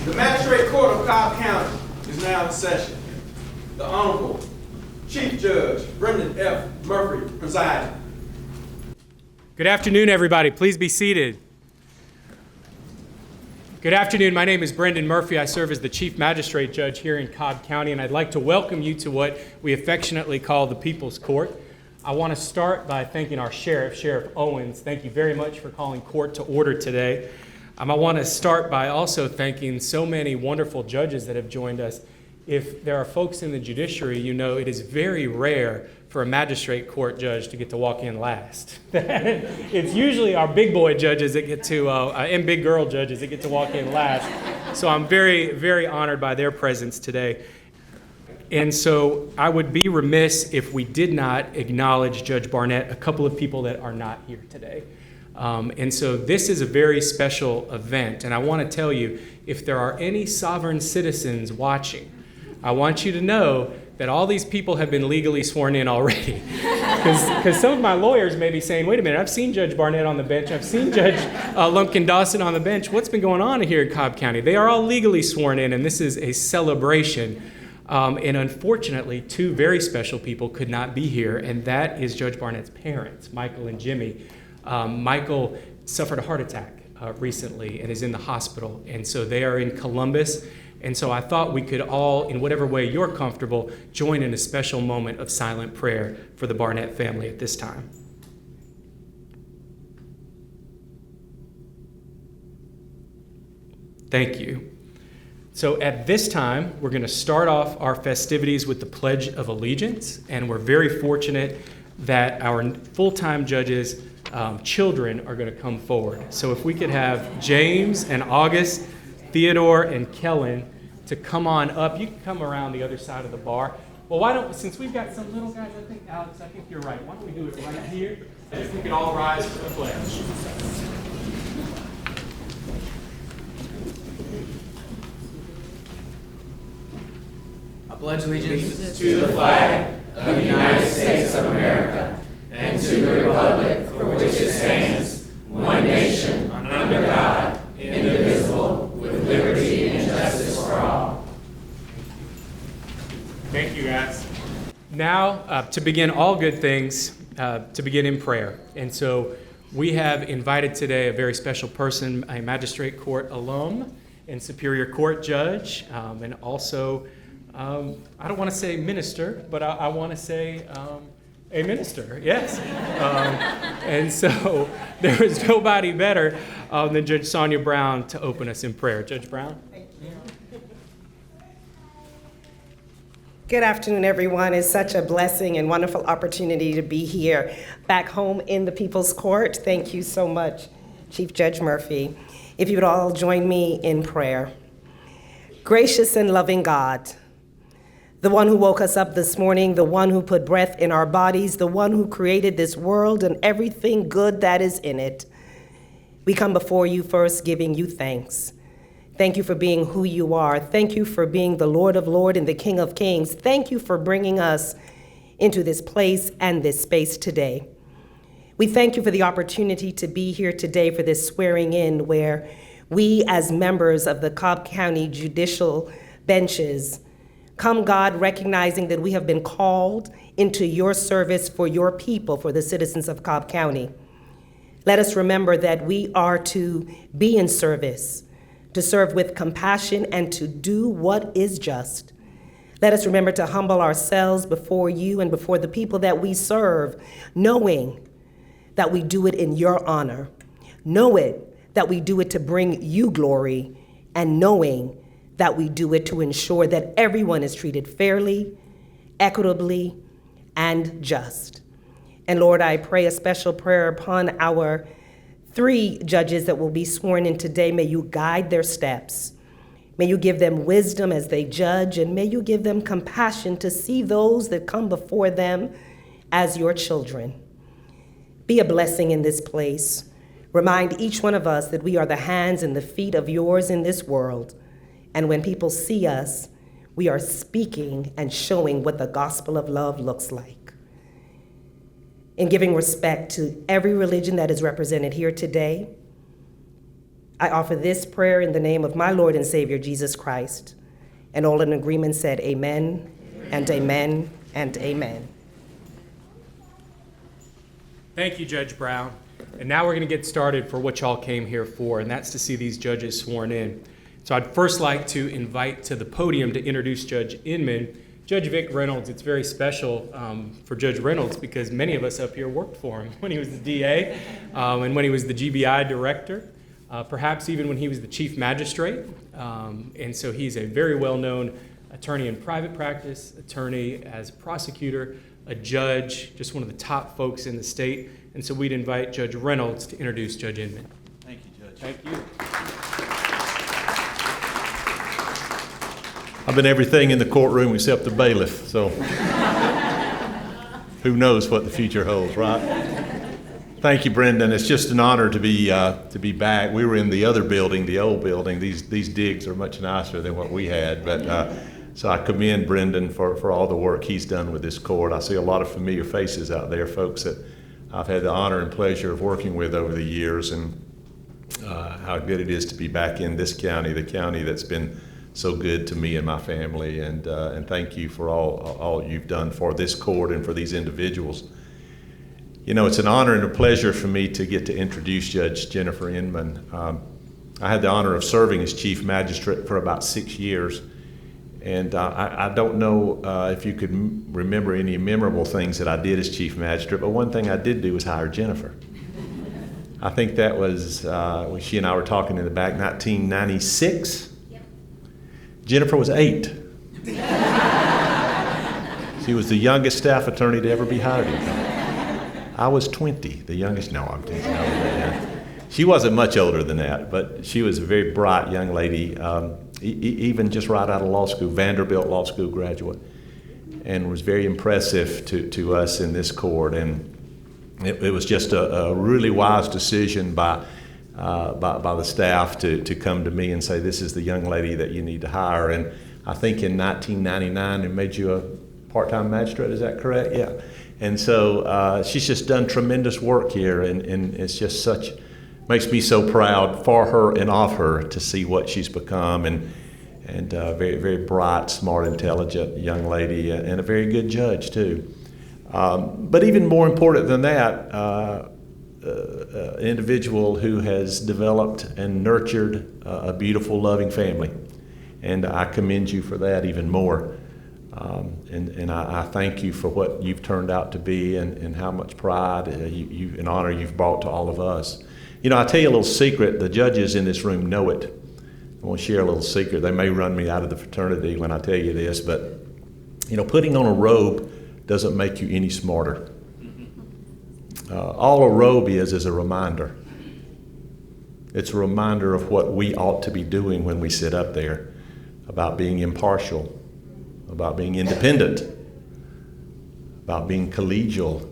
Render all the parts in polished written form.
The Magistrate Court of Cobb County is now in session. The Honorable Chief Judge Brendan F. Murphy presiding. Good afternoon, everybody. Please be seated. Good afternoon. My name is Brendan Murphy. I serve as the Chief Magistrate Judge here in Cobb County, and I'd like to welcome you to what we affectionately call the People's Court. I want to start by thanking our sheriff, Sheriff Owens. Thank you very much for calling court to order today. I want to start by also thanking so many wonderful judges that have joined us. If there are folks in the judiciary, you know it is very rare for a magistrate court judge to get to walk in last. It's usually our big boy judges that get to, and big girl judges that get to walk in last. So I'm very, very honored by their presence today. And so I would be remiss if we did not acknowledge Judge Barnett, a couple of people that are not here today. And so this is a very special event. And I want to tell you, if there are any sovereign citizens watching, I want you to know that all these people have been legally sworn in already. Because some of my lawyers may be saying, wait a minute, I've seen Judge Barnett on the bench. I've seen Judge Lumpkin-Dawson on the bench. What's been going on here in Cobb County? They are all legally sworn in, and this is a celebration. And unfortunately, two very special people could not be here, and that is Judge Barnett's parents, Michael and Jimmy. Michael suffered a heart attack recently and is in the hospital, and so they are in Columbus. And so I thought we could all, in whatever way you're comfortable, join in a special moment of silent prayer for the Barnett family at this time. Thank you. So at this time, we're going to start off our festivities with the Pledge of Allegiance, and we're very fortunate that our full-time judges' children are going to come forward. So if we could have James and August, Theodore and Kellen to come on up. You can come around the other side of the bar. Well, why don't, since we've got some little guys, Alex, I think you're right. Why don't we do it right here? And if we could all rise for the pledge. I pledge allegiance to the flag of the United States of America and to the republic for which it stands, one nation, under God, indivisible, with liberty and justice for all. Thank you, guys. Now, to begin all good things, to begin in prayer. And so we have invited today a very special person, a magistrate court alum and Superior Court judge, and also, I don't want to say minister, but I want to say a minister, yes. And so there is nobody better than Judge Sonia Brown to open us in prayer. Judge Brown? Thank you. Good afternoon, everyone. It's such a blessing and wonderful opportunity to be here back home in the People's Court. Thank you so much, Chief Judge Murphy. If you would all join me in prayer. Gracious and loving God, the one who woke us up this morning, the one who put breath in our bodies, the one who created this world and everything good that is in it. We come before you first giving you thanks. Thank you for being who you are. Thank you for being the Lord of Lords and the King of Kings. Thank you for bringing us into this place and this space today. We thank you for the opportunity to be here today for this swearing in where we as members of the Cobb County judicial benches come, God, recognizing that we have been called into your service for your people, for the citizens of Cobb County. Let us remember that we are to be in service, to serve with compassion and to do what is just. Let us remember to humble ourselves before you and before the people that we serve, knowing that we do it in your honor, knowing that we do it to bring you glory, and knowing that we do it to ensure that everyone is treated fairly, equitably, and just. And Lord, I pray a special prayer upon our 3 judges that will be sworn in today. May you guide their steps. May you give them wisdom as they judge, and may you give them compassion to see those that come before them as your children. Be a blessing in this place. Remind each one of us that we are the hands and the feet of yours in this world. And when people see us, we are speaking and showing what the gospel of love looks like. In giving respect to every religion that is represented here today, I offer this prayer in the name of my Lord and Savior, Jesus Christ. And all in agreement said, amen, and amen, and amen. Thank you, Judge Brown. And now we're going to get started for what y'all came here for, and that's to see these judges sworn in. So I'd first like to invite to the podium to introduce Judge Inmon, Judge Vic Reynolds. It's very special for Judge Reynolds because many of us up here worked for him when he was the DA and when he was the GBI director, perhaps even when he was the Chief Magistrate. And so he's a very well-known attorney in private practice, attorney as a prosecutor, a judge, just one of the top folks in the state. And so we'd invite Judge Reynolds to introduce Judge Inmon. Thank you, Judge. Thank you. I've been everything in the courtroom except the bailiff, so who knows what the future holds, right? Thank you, Brendan. It's just an honor to be back. We were in the other building, the old building. These digs are much nicer than what we had, but so I commend Brendan for all the work he's done with this court. I see a lot of familiar faces out there, folks that I've had the honor and pleasure of working with over the years, and how good it is to be back in this county, the county that's been so good to me and my family, and thank you for all you've done for this court and for these individuals. You know, it's an honor and a pleasure for me to get to introduce Judge Jennifer Inmon. I had the honor of serving as Chief Magistrate for about 6 years, and I don't know if you could remember any memorable things that I did as Chief Magistrate, but one thing I did do was hire Jennifer. I think that was, when she and I were talking in the back, 1996. Jennifer was 8. She was the youngest staff attorney to ever be hired in county. I was 20, the youngest. No, I'm teasing. No, she wasn't much older than that, but she was a very bright young lady, even just right out of law school, Vanderbilt Law School graduate, and was very impressive to us in this court. And it was just a really wise decision by the staff to come to me and say, this is the young lady that you need to hire. And I think in 1999, it made you a part-time magistrate, is that correct? Yeah. And so she's just done tremendous work here, and it's just makes me so proud for her and of her to see what she's become, and very, very bright, smart, intelligent young lady, and a very good judge too. But even more important than that, an individual who has developed and nurtured a beautiful, loving family. And I commend you for that even more. And I thank you for what you've turned out to be, and how much pride and honor you've brought to all of us. You know, I'll tell you a little secret. The judges in this room know it. I want to share a little secret. They may run me out of the fraternity when I tell you this, but, you know, putting on a robe doesn't make you any smarter. All a robe is a reminder. It's a reminder of what we ought to be doing when we sit up there, about being impartial, about being independent, about being collegial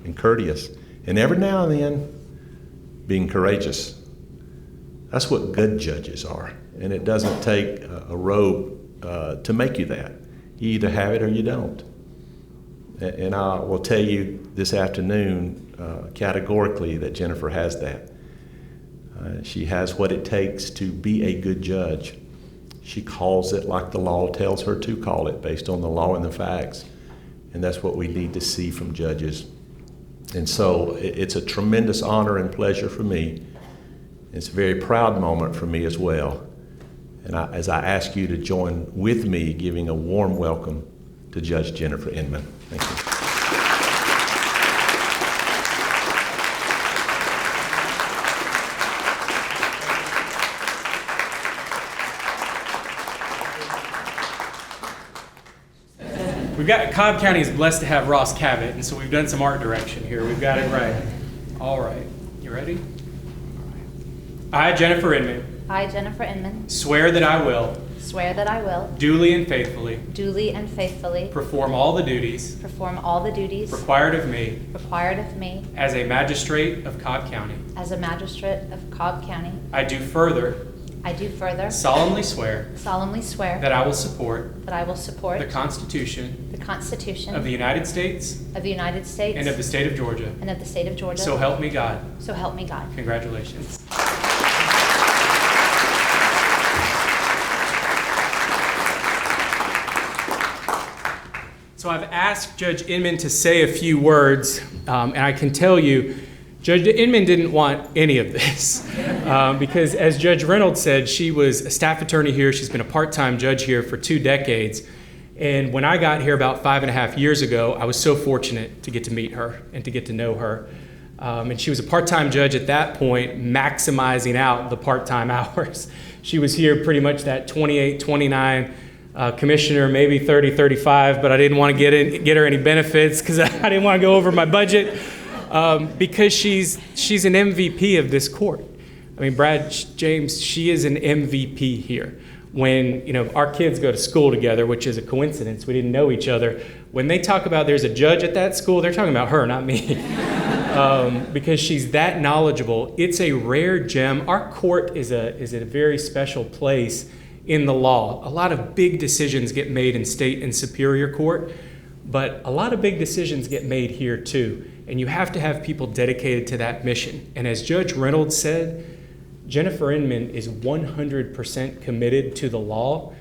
and courteous, and every now and then being courageous. That's what good judges are, and it doesn't take a robe to make you that. You either have it or you don't. And I will tell you this afternoon categorically that Jennifer has that. She has what it takes to be a good judge. She calls it like the law tells her to call it, based on the law and the facts. And that's what we need to see from judges. And so it's a tremendous honor and pleasure for me. It's a very proud moment for me as well. And as I ask you to join with me giving a warm welcome to Judge Jennifer Inmon. Thank you. We've got, Cobb County is blessed to have Ross Cabot, and so we've done some art direction here. We've got it right. All right. You ready? I, Jennifer Inmon, I, Jennifer Inmon, swear that I will swear that I will duly and faithfully perform all the duties required of me as a magistrate of Cobb County. I do further solemnly swear that I will support the Constitution of the United States and of the state of Georgia. So help me God. So help me God. Congratulations. So I've asked Judge Inmon to say a few words, and I can tell you, Judge Inmon didn't want any of this because, as Judge Reynolds said, she was a staff attorney here. She's been a part-time judge here for 2 decades. And when I got here about 5.5 years ago, I was so fortunate to get to meet her and to get to know her. And she was a part-time judge at that point, maximizing out the part-time hours. She was here pretty much that 28, 29 commissioner, maybe 30, 35, but I didn't want to get her any benefits because I didn't want to go over my budget because she's an MVP of this court. I mean, Brad, James, she is an MVP here. When our kids go to school together, which is a coincidence, we didn't know each other. When they talk about there's a judge at that school, they're talking about her, not me, because she's that knowledgeable. It's a rare gem. Our court is a very special place in the law. A lot of big decisions get made in state and superior court, but a lot of big decisions get made here too. And you have to have people dedicated to that mission. And as Judge Reynolds said, Jennifer Inmon is 100% committed to the law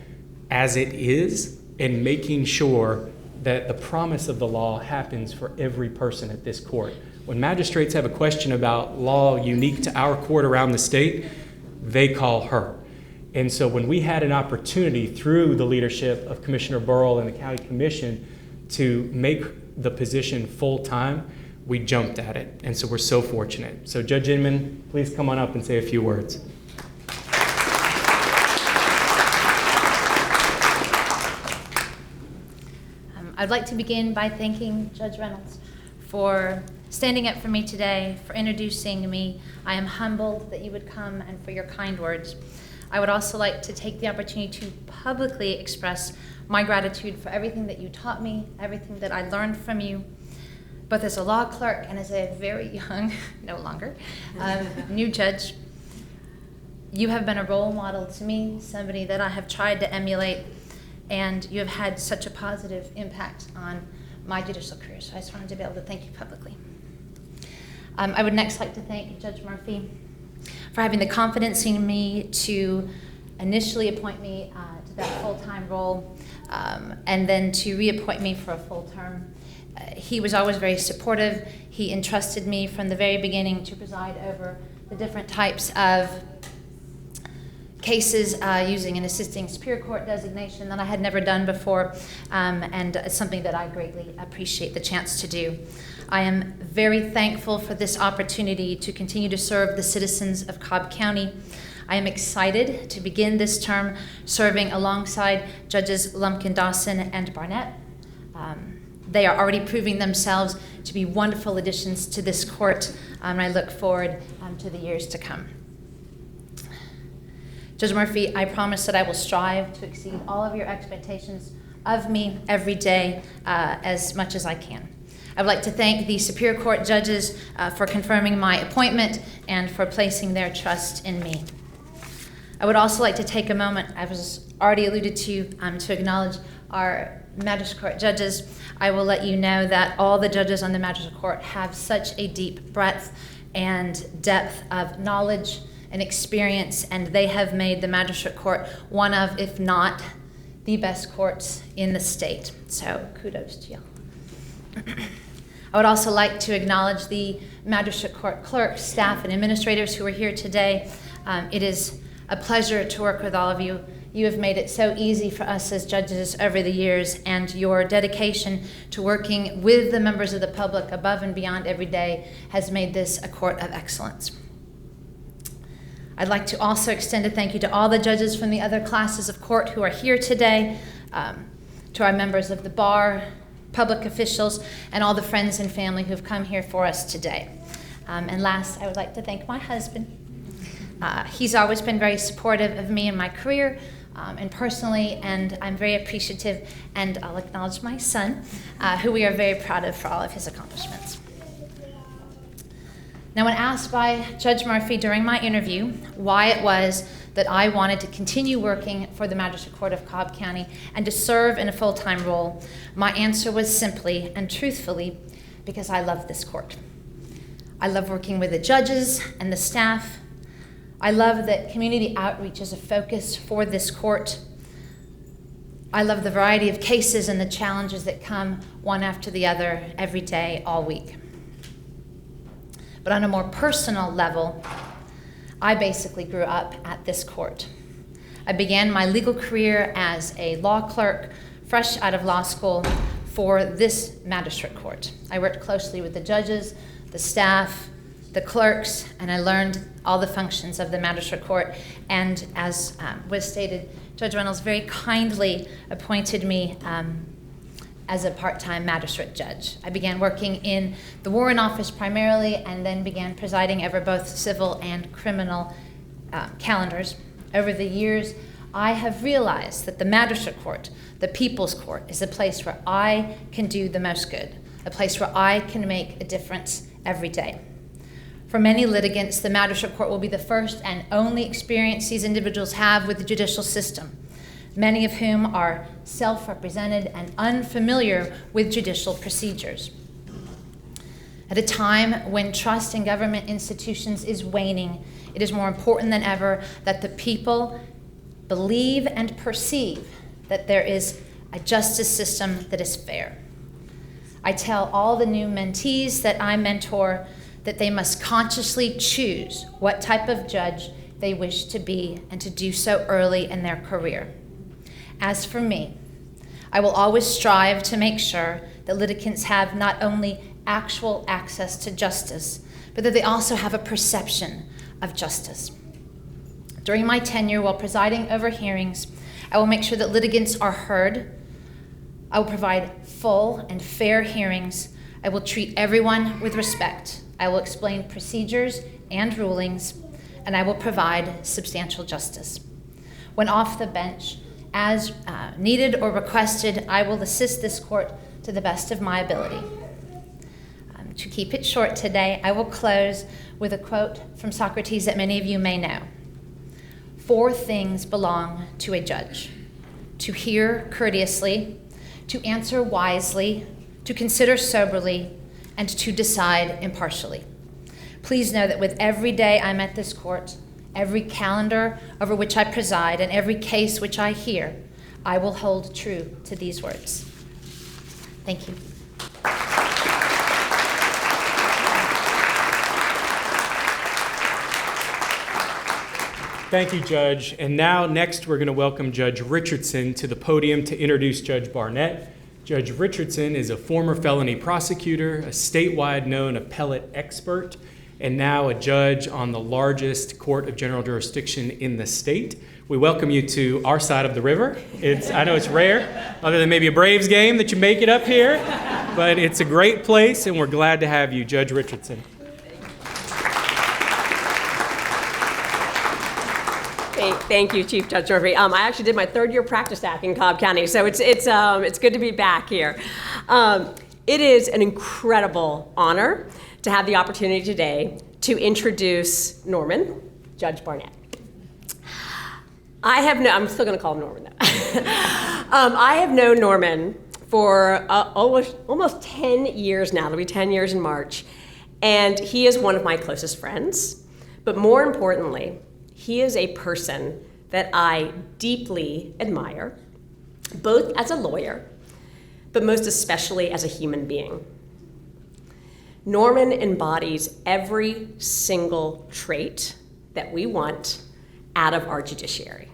as it is and making sure that the promise of the law happens for every person at this court. When magistrates have a question about law unique to our court around the state, they call her. And so when we had an opportunity through the leadership of Commissioner Burrell and the County Commission to make the position full-time, we jumped at it, and so we're so fortunate. So Judge Inmon, please come on up and say a few words. I'd like to begin by thanking Judge Reynolds for standing up for me today, for introducing me. I am humbled that you would come and for your kind words. I would also like to take the opportunity to publicly express my gratitude for everything that you taught me, everything that I learned from you, both as a law clerk and as a very young, no longer, new judge. You have been a role model to me, somebody that I have tried to emulate, and you have had such a positive impact on my judicial career. So I just wanted to be able to thank you publicly. I would next like to thank Judge Murphy for having the confidence in me to initially appoint me to that full-time role and then to reappoint me for a full term. He was always very supportive. He entrusted me from the very beginning to preside over the different types of cases using an assisting superior court designation that I had never done before, and it's something that I greatly appreciate the chance to do. I am very thankful for this opportunity to continue to serve the citizens of Cobb County. I am excited to begin this term serving alongside Judges Lumpkin-Dawson and Barnett. They are already proving themselves to be wonderful additions to this court, and I look forward to the years to come. Judge Murphy, I promise that I will strive to exceed all of your expectations of me every day as much as I can. I would like to thank the Superior Court judges for confirming my appointment and for placing their trust in me. I would also like to take a moment, I was already alluded to acknowledge our Magistrate Court judges. I will let you know that all the judges on the Magistrate Court have such a deep breadth and depth of knowledge and experience, and they have made the Magistrate Court one of, if not, the best courts in the state. So kudos to y'all. I would also like to acknowledge the Magistrate Court clerks, staff, and administrators who are here today. It is a pleasure to work with all of you. You have made it so easy for us as judges over the years, and your dedication to working with the members of the public above and beyond every day has made this a court of excellence. I'd like to also extend a thank you to all the judges from the other classes of court who are here today, to our members of the bar, public officials, and all the friends and family who have come here for us today. And last, I would like to thank my husband. He's always been very supportive of me in my career and personally, and I'm very appreciative, and I'll acknowledge my son, who we are very proud of for all of his accomplishments. Now, when asked by Judge Murphy during my interview why it was that I wanted to continue working for the Magistrate Court of Cobb County and to serve in a full-time role, my answer was simply and truthfully, because I love this court. I love working with the judges and the staff. I love that community outreach is a focus for this court. I love the variety of cases and the challenges that come one after the other every day, all week. But on a more personal level, I basically grew up at this court. I began my legal career as a law clerk, fresh out of law school, for this magistrate court. I worked closely with the judges, the staff, the clerks, and I learned all the functions of the magistrate court. And as was stated, Judge Reynolds very kindly appointed me as a part-time magistrate judge. I began working in the Warren office primarily, and then began presiding over both civil and criminal calendars. Over the years, I have realized that the magistrate court, the people's court, is a place where I can do the most good, a place where I can make a difference every day. For many litigants, the magistrate court will be the first and only experience these individuals have with the judicial system, many of whom are self-represented and unfamiliar with judicial procedures. At a time when trust in government institutions is waning, it is more important than ever that the people believe and perceive that there is a justice system that is fair. I tell all the new mentees that I mentor that they must consciously choose what type of judge they wish to be, and to do so early in their career. As for me, I will always strive to make sure that litigants have not only actual access to justice, but that they also have a perception of justice. During my tenure while presiding over hearings, I will make sure that litigants are heard. I will provide full and fair hearings. I will treat everyone with respect. I will explain procedures and rulings, and I will provide substantial justice. When off the bench, as needed or requested, I will assist this court to the best of my ability. To keep it short today, I will close with a quote from Socrates that many of you may know. 4 things belong to a judge: to hear courteously, to answer wisely, to consider soberly, and to decide impartially. Please know that with every day I'm at this court, every calendar over which I preside, and every case which I hear, I will hold true to these words. Thank you. Thank you, Judge. And now, next, we're going to welcome Judge Richardson to the podium to introduce Judge Barnett. Judge Richardson is a former felony prosecutor, a statewide known appellate expert, and now a judge on the largest court of general jurisdiction in the state. We welcome you to our side of the river. I know it's rare, other than maybe a Braves game, that you make it up here, but it's a great place, and we're glad to have you, Judge Richardson. Thank you, Chief Judge Murphy. I actually did my 3rd year practice act in Cobb County, so it's good to be back here. It is an incredible honor to have the opportunity today to introduce Norman, Judge Barnett. I'm still going to call him Norman though. I have known Norman for almost 10 years now. It'll be 10 years in March, and he is one of my closest friends. But more importantly, he is a person that I deeply admire, both as a lawyer, but most especially as a human being. Norman embodies every single trait that we want out of our judiciary.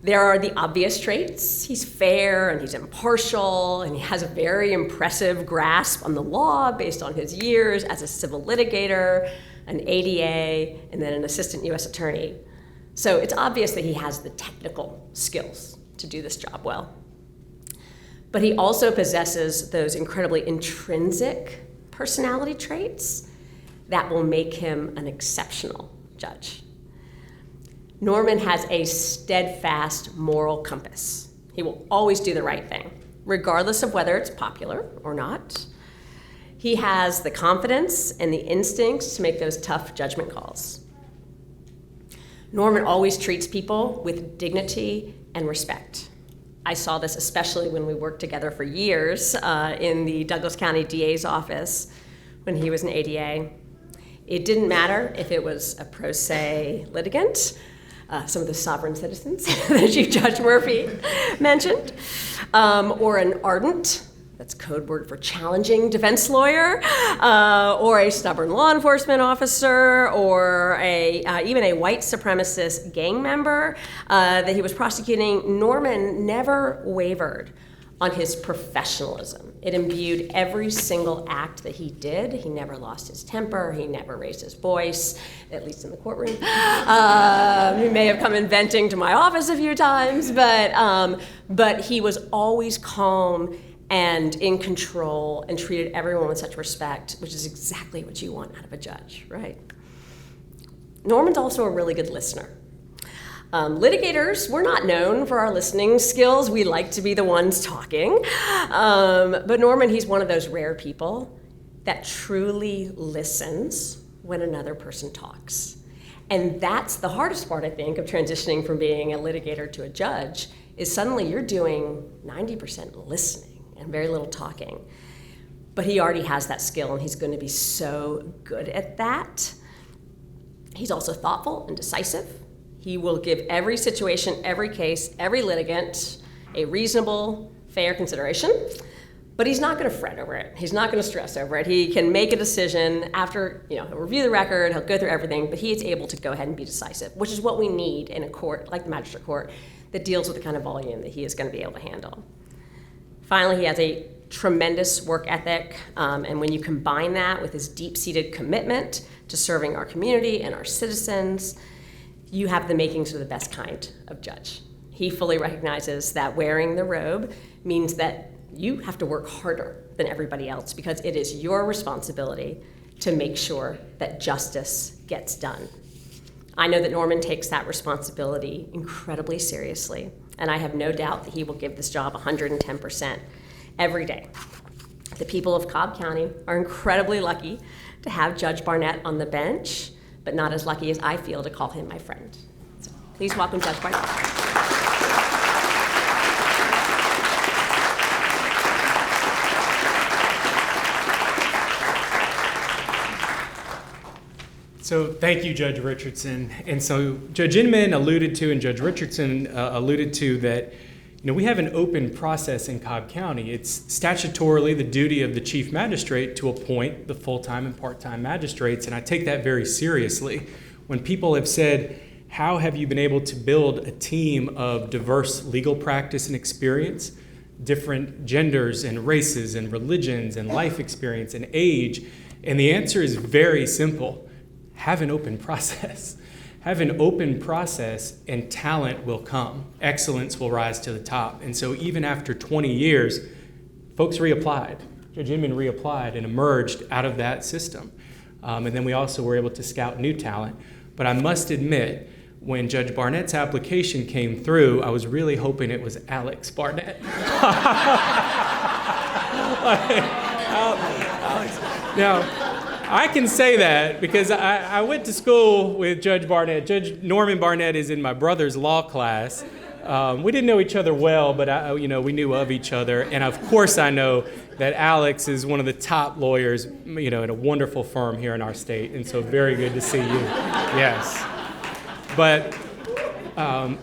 There are the obvious traits. He's fair and he's impartial, and he has a very impressive grasp on the law based on his years as a civil litigator, an ADA, and then an assistant U.S. attorney. So it's obvious that he has the technical skills to do this job well. But he also possesses those incredibly intrinsic personality traits that will make him an exceptional judge. Norman has a steadfast moral compass. He will always do the right thing, regardless of whether it's popular or not. He has the confidence and the instincts to make those tough judgment calls. Norman always treats people with dignity and respect. I saw this especially when we worked together for years in the Douglas County DA's office when he was an ADA. It didn't matter if it was a pro se litigant some of the sovereign citizens that Chief Judge Murphy mentioned, or an ardent, that's code word for challenging defense lawyer, or a stubborn law enforcement officer, or even a white supremacist gang member that he was prosecuting, Norman never wavered on his professionalism. It imbued every single act that he did. He never lost his temper. He never raised his voice, at least in the courtroom. He may have come in venting to my office a few times, but he was always calm and in control and treated everyone with such respect, which is exactly what you want out of a judge, right? Norman's also a really good listener. Litigators, we're not known for our listening skills. We like to be the ones talking. But Norman, he's one of those rare people that truly listens when another person talks. And that's the hardest part, I think, of transitioning from being a litigator to a judge, is suddenly you're doing 90% listening and very little talking. But he already has that skill, and he's going to be so good at that. He's also thoughtful and decisive. He will give every situation, every case, every litigant a reasonable, fair consideration, but he's not going to fret over it. He's not going to stress over it. He can make a decision after, he'll review the record, he'll go through everything, but he is able to go ahead and be decisive, which is what we need in a court like the magistrate court that deals with the kind of volume that he is going to be able to handle. Finally, he has a tremendous work ethic, and when you combine that with his deep-seated commitment to serving our community and our citizens, you have the makings of the best kind of judge. He fully recognizes that wearing the robe means that you have to work harder than everybody else because it is your responsibility to make sure that justice gets done. I know that Norman takes that responsibility incredibly seriously, and I have no doubt that he will give this job 110% every day. The people of Cobb County are incredibly lucky to have Judge Barnett on the bench, but not as lucky as I feel to call him my friend. So please welcome Judge Barnett. So thank you, Judge Richardson. And so Judge Inmon alluded to, and Judge Richardson alluded to that, we have an open process in Cobb County. It's statutorily the duty of the Chief Magistrate to appoint the full-time and part-time magistrates, and I take that very seriously. When people have said, how have you been able to build a team of diverse legal practice and experience, different genders and races and religions and life experience and age? And the answer is very simple. Have an open process. Have an open process and talent will come. Excellence will rise to the top. And so even after 20 years, folks reapplied. Judge Inmon reapplied and emerged out of that system. And then we also were able to scout new talent. But I must admit, when Judge Barnett's application came through, I was really hoping it was Alex Barnett. Alex. Now, I can say that because I went to school with Judge Barnett. Judge Norman Barnett is in my brother's law class. We didn't know each other well, but we knew of each other. And of course I know that Alex is one of the top lawyers, in a wonderful firm here in our state. And so very good to see you. Yes. But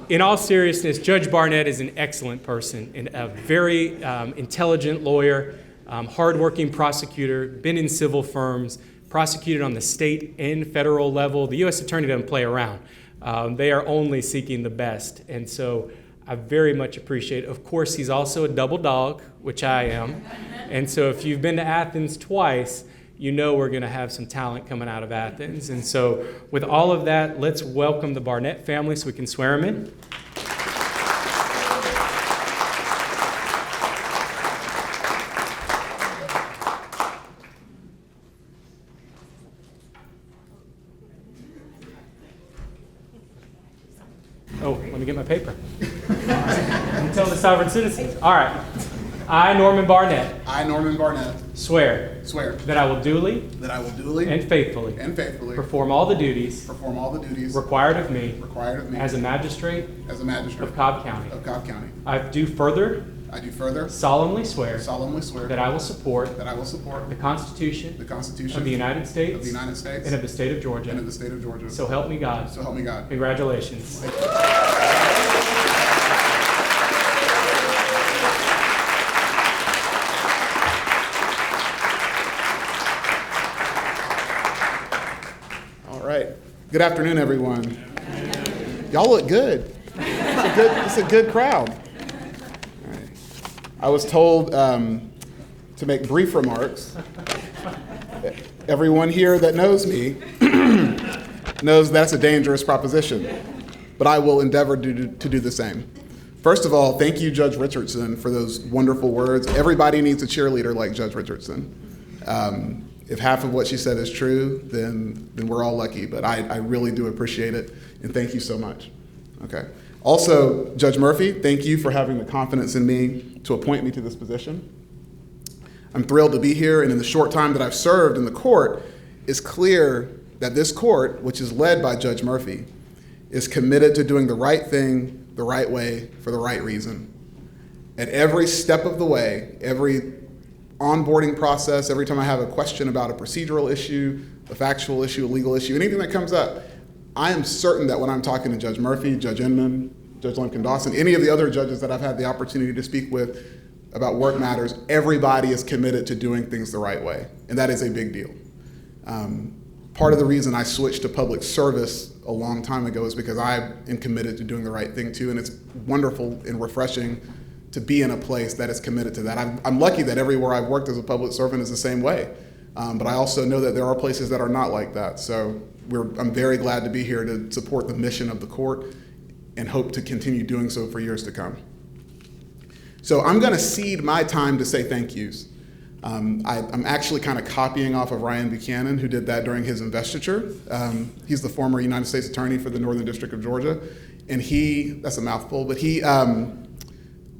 in all seriousness, Judge Barnett is an excellent person and a very intelligent lawyer, hardworking prosecutor, been in civil firms, prosecuted on the state and federal level. The U.S. Attorney doesn't play around. They are only seeking the best. And so I very much appreciate it. Of course, he's also a double dog, which I am. And so if you've been to Athens twice, we're going to have some talent coming out of Athens. And so with all of that, let's welcome the Barnett family so we can swear them in. Oh, let me get my paper. I'm telling the sovereign citizens. All right. I, Norman Barnett, swear that I will duly and faithfully perform all the duties required of me as a magistrate of Cobb County. I do further I do further solemnly swear solemnly swear that I will support that I will support the Constitution the Constitution of the United States of the United States and of the state of Georgia. and of the state of Georgia. So help me God. So help me God. Congratulations. All right. Good afternoon, everyone. Y'all look good. It's a good crowd. All right. I was told to make brief remarks. Everyone here that knows me knows that's a dangerous proposition, but I will endeavor to do the same. First of all, thank you, Judge Richardson, for those wonderful words. Everybody needs a cheerleader like Judge Richardson. If half of what she said is true, then we're all lucky, but I really do appreciate it, and thank you so much. Okay. Also, Judge Murphy, thank you for having the confidence in me to appoint me to this position. I'm thrilled to be here, and in the short time that I've served in the court, it's clear that this court, which is led by Judge Murphy, is committed to doing the right thing, the right way, for the right reason. At every step of the way, every onboarding process, every time I have a question about a procedural issue, a factual issue, a legal issue, anything that comes up, I am certain that when I'm talking to Judge Murphy, Judge Inmon, Judge Lumpkin-Dawson, any of the other judges that I've had the opportunity to speak with about work matters, everybody is committed to doing things the right way, and that is a big deal. Part of the reason I switched to public service a long time ago is because I am committed to doing the right thing too, and it's wonderful and refreshing to be in a place that is committed to that. I'm lucky that everywhere I've worked as a public servant is the same way, but I also know that there are places that are not like that. So I'm very glad to be here to support the mission of the court and hope to continue doing so for years to come. So I'm going to cede my time to say thank yous. I'm actually kind of copying off of Ryan Buchanan, who did that during his investiture. He's the former United States Attorney for the Northern District of Georgia, and that's a mouthful, but he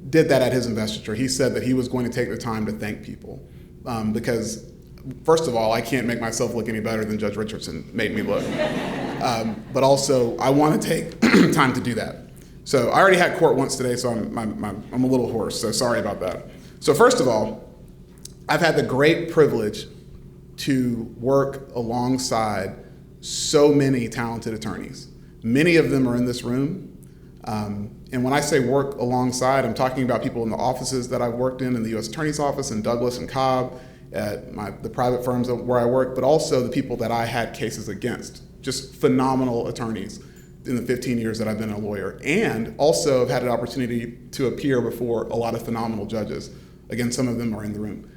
did that at his investiture. He said that he was going to take the time to thank people because, first of all, I can't make myself look any better than Judge Richardson made me look. But also, I want to take time to do that. So I already had court once today, so I'm a little hoarse, so sorry about that. So first of all, I've had the great privilege to work alongside so many talented attorneys. Many of them are in this room. And when I say work alongside, I'm talking about people in the offices that I've worked in the U.S. Attorney's Office in Douglas and Cobb, at the private firms where I work, but also the people that I had cases against. Just phenomenal attorneys in the 15 years that I've been a lawyer. And also have had an opportunity to appear before a lot of phenomenal judges. Again, some of them are in the room.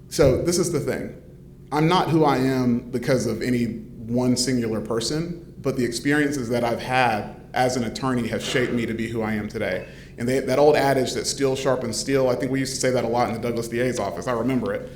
So this is the thing. I'm not who I am because of any one singular person, but the experiences that I've had as an attorney have shaped me to be who I am today. And that old adage that steel sharpens steel, I think we used to say that a lot in the Douglas DA's office. I remember it.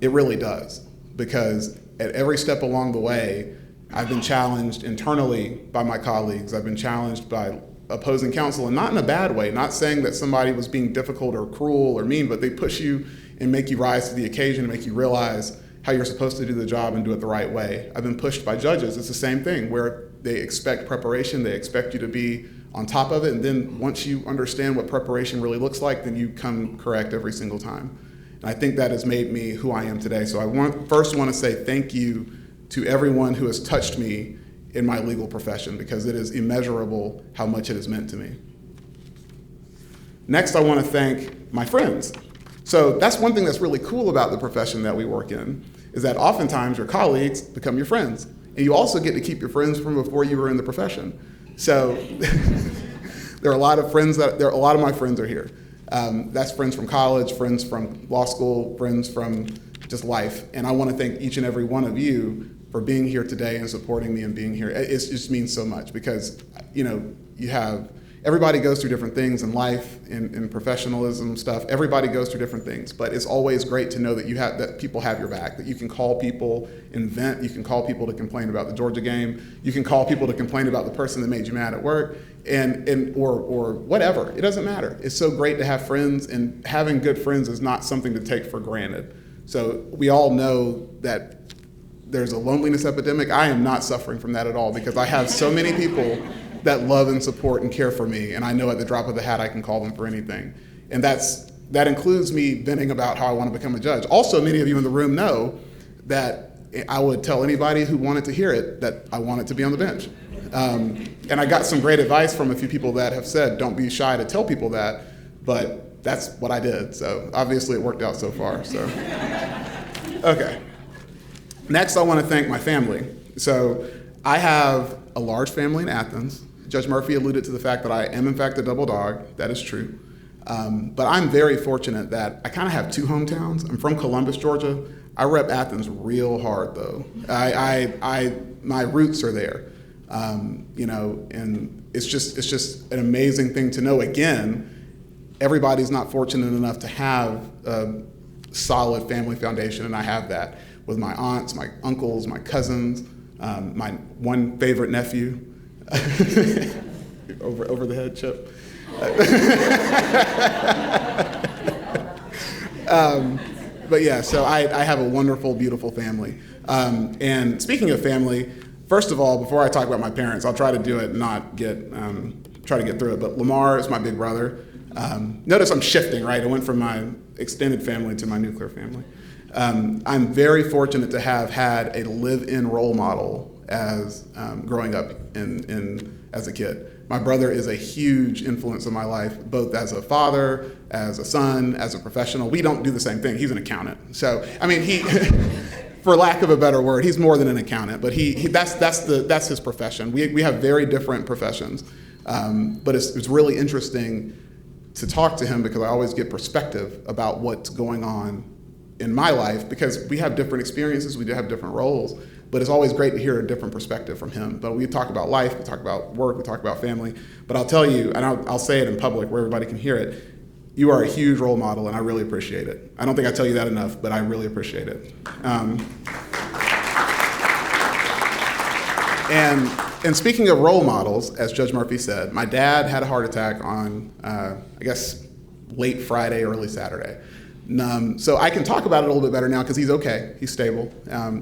It really does, because at every step along the way, I've been challenged internally by my colleagues. I've been challenged by opposing counsel, and not in a bad way, not saying that somebody was being difficult or cruel or mean, but they push you and make you rise to the occasion and make you realize how you're supposed to do the job and do it the right way. I've been pushed by judges. It's the same thing, where they expect preparation, they expect you to be on top of it, and then once you understand what preparation really looks like, then you come correct every single time. And I think that has made me who I am today. So I first want to say thank you to everyone who has touched me in my legal profession, because it is immeasurable how much it has meant to me. Next, I want to thank my friends. So that's one thing that's really cool about the profession that we work in, is that oftentimes your colleagues become your friends. And you also get to keep your friends from before you were in the profession. So there are a lot of my friends are here. That's friends from college, friends from law school, friends from just life. And I want to thank each and every one of you for being here today and supporting me and being here. It just means so much, because everybody goes through different things in life, in professionalism stuff. Everybody goes through different things, but it's always great to know that that people have your back, that you can call people and vent, you can call people to complain about the Georgia game, you can call people to complain about the person that made you mad at work, or whatever. It doesn't matter. It's so great to have friends, and having good friends is not something to take for granted. So we all know that there's a loneliness epidemic. I am not suffering from that at all, because I have so many people that love and support and care for me, and I know at the drop of the hat I can call them for anything. And that includes me venting about how I want to become a judge. Also, many of you in the room know that I would tell anybody who wanted to hear it that I wanted to be on the bench. And I got some great advice from a few people that have said, don't be shy to tell people that, but that's what I did. So obviously it worked out so far, so. Okay. Next, I want to thank my family. So I have a large family in Athens. Judge Murphy alluded to the fact that I am in fact a double dog. That is true. But I'm very fortunate that I kind of have two hometowns. I'm from Columbus, Georgia. I rep Athens real hard though. My roots are there. And it's just an amazing thing to know. Again, everybody's not fortunate enough to have a solid family foundation, and I have that with my aunts, my uncles, my cousins, my one favorite nephew, over the head, Chip. But yeah, so I have a wonderful, beautiful family. And speaking of family, first of all, before I talk about my parents, I'll try to do it and not try to get through it. But Lamar is my big brother. Notice I'm shifting, right? I went from my extended family to my nuclear family. I'm very fortunate to have had a live-in role model as growing up as a kid. My brother is a huge influence in my life, both as a father, as a son, as a professional. We don't do the same thing. He's an accountant. So, I mean, he, for lack of a better word, he's more than an accountant, but that's his profession. We have very different professions. But it's really interesting to talk to him because I always get perspective about what's going on in my life because we have different experiences, we do have different roles, but it's always great to hear a different perspective from him. But we talk about life, we talk about work, we talk about family, but I'll tell you, and I'll say it in public where everybody can hear it, you are a huge role model and I really appreciate it. I don't think I tell you that enough, but I really appreciate it. And speaking of role models, as Judge Murphy said, my dad had a heart attack on, I guess, late Friday, early Saturday. So I can talk about it a little bit better now because he's okay, he's stable.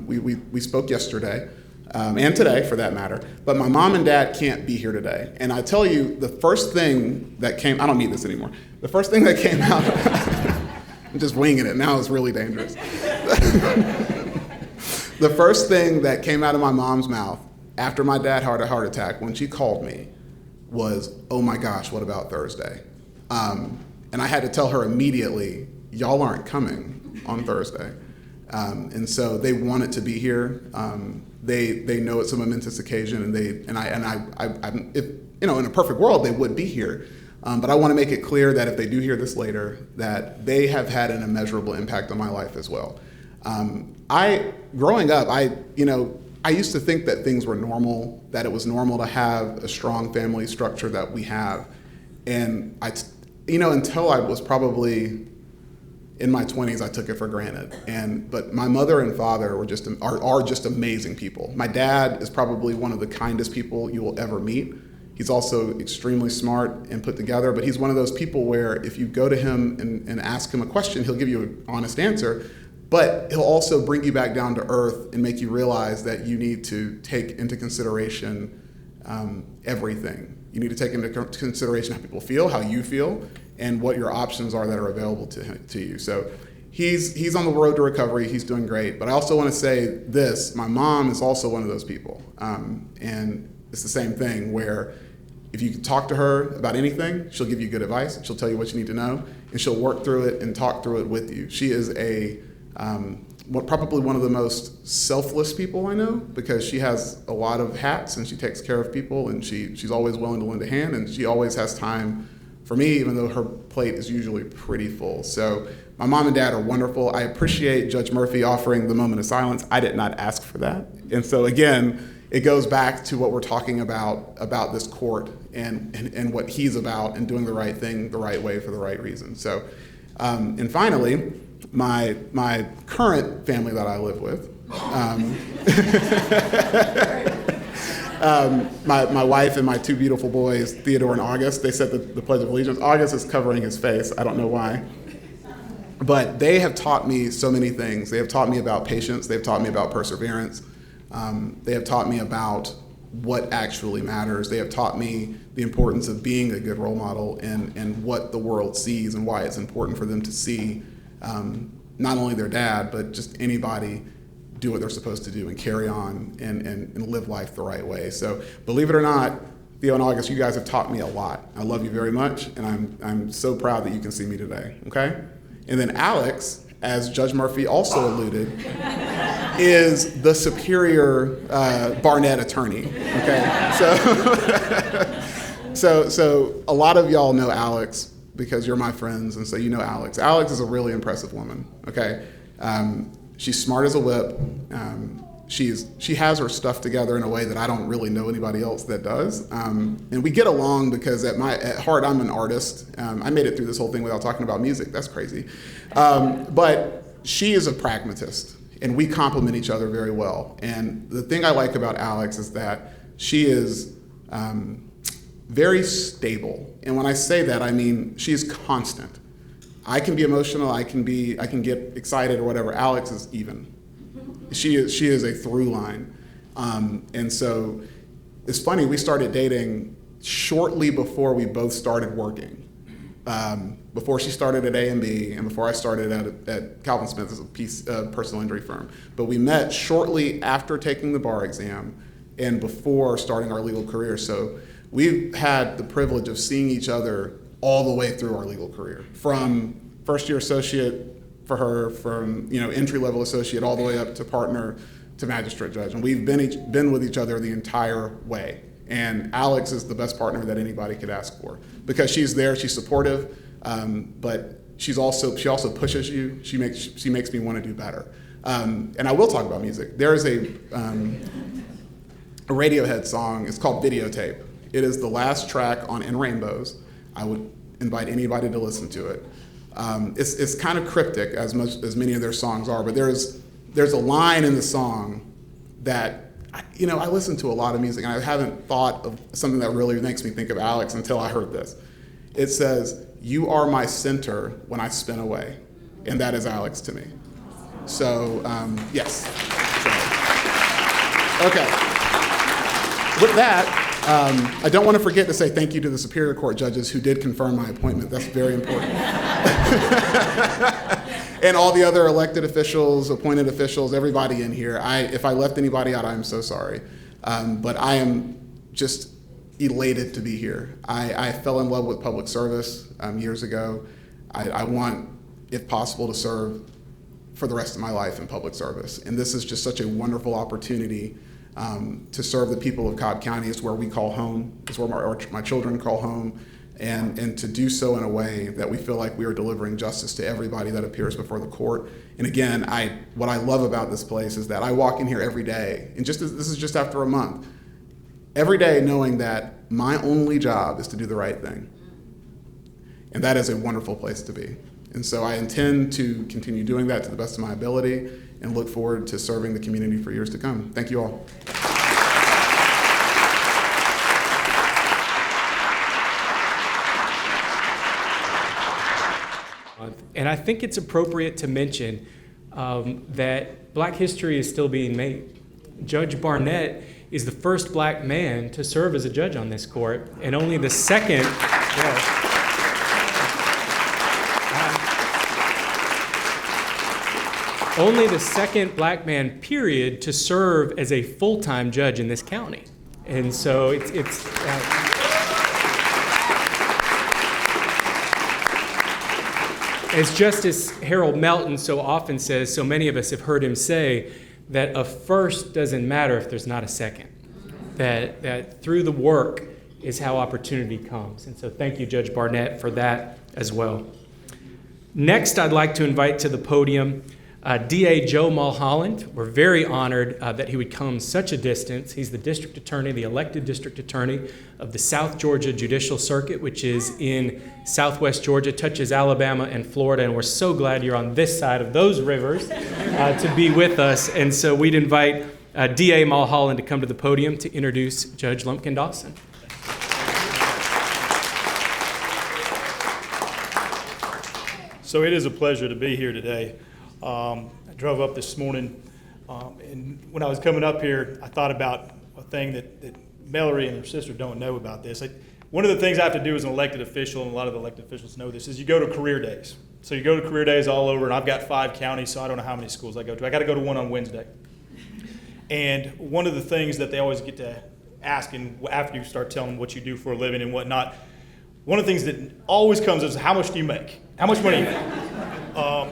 We spoke yesterday, and today for that matter, but my mom and dad can't be here today. And I tell you, the first thing that came, I don't need this anymore. The first thing that came out, I'm just winging it, now it's really dangerous. The first thing that came out of my mom's mouth after my dad had a heart attack when she called me was, oh my gosh, what about Thursday? And I had to tell her immediately, y'all aren't coming on Thursday. And so they wanted to be here. They know it's a momentous occasion, and if, in a perfect world, they would be here. But I want to make it clear that if they do hear this later, that they have had an immeasurable impact on my life as well. Growing up, I used to think that things were normal, that it was normal to have a strong family structure that we have. And until I was probably in my 20s, I took it for granted. But my mother and father are just amazing people. My dad is probably one of the kindest people you will ever meet. He's also extremely smart and put together, but he's one of those people where if you go to him and ask him a question, he'll give you an honest answer, but he'll also bring you back down to earth and make you realize that you need to take into consideration everything. You need to take into consideration how people feel, how you feel, and what your options are that are available to you. So he's on the road to recovery, he's doing great. But I also want to say this, my mom is also one of those people. And it's the same thing where if you can talk to her about anything, she'll give you good advice, she'll tell you what you need to know, and she'll work through it and talk through it with you. She is probably one of the most selfless people I know because she has a lot of hats and she takes care of people and she's always willing to lend a hand and she always has time for me, even though her plate is usually pretty full. So my mom and dad are wonderful. I appreciate Judge Murphy offering the moment of silence. I did not ask for that. And so again, it goes back to what we're talking about this court and what he's about and doing the right thing the right way for the right reason. So, and finally, my current family that I live with, my wife and my two beautiful boys, Theodore and August, they said the Pledge of Allegiance. August is covering his face. I don't know why. But they have taught me so many things. They have taught me about patience. They've taught me about perseverance. They have taught me about what actually matters. They have taught me the importance of being a good role model and what the world sees and why it's important for them to see not only their dad, but just anybody do what they're supposed to do and carry on and live life the right way. So believe it or not, Theo and August, you guys have taught me a lot. I love you very much, and I'm so proud that you can see me today, okay? And then Alex, as Judge Murphy also alluded, is the superior Barnett attorney, okay? So a lot of y'all know Alex because you're my friends, and so you know Alex. Alex is a really impressive woman, okay? She's smart as a whip. She has her stuff together in a way that I don't really know anybody else that does. And we get along because at heart, I'm an artist. I made it through this whole thing without talking about music. That's crazy. But she is a pragmatist, and we complement each other very well. And the thing I like about Alex is that she is very stable. And when I say that, I mean she is constant. I can be emotional, I can get excited or whatever. Alex is even. She is a through line. And so it's funny, we started dating shortly before we both started working. Before she started at A&B and before I started at Calvin Smith as a personal injury firm. But we met shortly after taking the bar exam and before starting our legal career. So we've had the privilege of seeing each other all the way through our legal career, from first year associate for her, from entry level associate all the way up to partner to magistrate judge, and we've been with each other the entire way. And Alex is the best partner that anybody could ask for because she's there, she's supportive, but she also pushes you. She makes me want to do better. And I will talk about music. There is a Radiohead song. It's called Videotape. It is the last track on In Rainbows. I would invite anybody to listen to it. It's kind of cryptic, as many of their songs are, but there's a line in the song that, I listen to a lot of music, and I haven't thought of something that really makes me think of Alex until I heard this. It says, "You are my center when I spin away," and that is Alex to me. So, yes. Okay. With that, I don't want to forget to say thank you to the Superior Court judges who did confirm my appointment. That's very important. And all the other elected officials, appointed officials, everybody in here. If I left anybody out, I'm so sorry. But I am just elated to be here. I fell in love with public service years ago. I want, if possible, to serve for the rest of my life in public service. And this is just such a wonderful opportunity to serve the people of Cobb County. It's where we call home. It's where my children call home. And to do so in a way that we feel like we are delivering justice to everybody that appears before the court. And again, what I love about this place is that I walk in here every day, and this is just after a month, every day knowing that my only job is to do the right thing. And that is a wonderful place to be. And so I intend to continue doing that to the best of my ability and look forward to serving the community for years to come. Thank you all. And I think it's appropriate to mention that Black history is still being made. Judge Barnett is the first Black man to serve as a judge on this court, and only the second. Only the second Black man, period, to serve as a full-time judge in this county. And so as Justice Harold Melton so often says, so many of us have heard him say, that a first doesn't matter if there's not a second. That through the work is how opportunity comes. And so thank you, Judge Barnett, for that as well. Next, I'd like to invite to the podium DA Joe Mulholland. We're very honored that he would come such a distance. He's the district attorney, the elected district attorney of the South Georgia Judicial Circuit, which is in southwest Georgia, touches Alabama and Florida, and we're so glad you're on this side of those rivers to be with us. And so we'd invite DA Mulholland to come to the podium to introduce Judge Lumpkin-Dawson. So it is a pleasure to be here today. I drove up this morning, and when I was coming up here, I thought about a thing that Mellori and her sister don't know about this. One of the things I have to do as an elected official, and a lot of the elected officials know this, is you go to career days. So you go to career days all over, and I've got 5 counties, so I don't know how many schools I go to. I got to go to one on Wednesday. And one of the things that they always get to asking after you start telling them what you do for a living and whatnot, one of the things that always comes is, how much do you make? How much money do you make?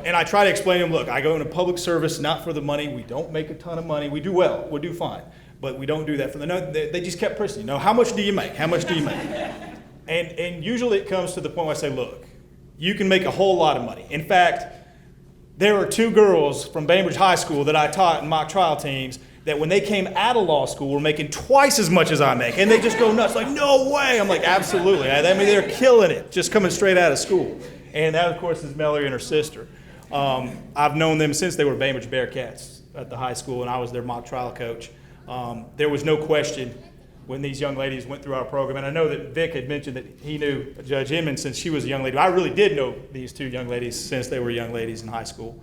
And I try to explain to them, look, I go into public service not for the money. We don't make a ton of money. We do well. We do fine. But we don't do that for the, no, they just kept pressing, how much do you make? How much do you make? And usually it comes to the point where I say, look, you can make a whole lot of money. In fact, there are 2 girls from Bainbridge High School that I taught in mock trial teams that when they came out of law school were making twice as much as I make. And they just go nuts, like, no way. I'm like, absolutely. I mean, they're killing it, just coming straight out of school. And that, of course, is Mellori and her sister. I've known them since they were Bainbridge Bearcats at the high school, and I was their mock trial coach. There was no question when these young ladies went through our program, and I know that Vic had mentioned that he knew Judge Inmon since she was a young lady. I really did know these 2 young ladies since they were young ladies in high school.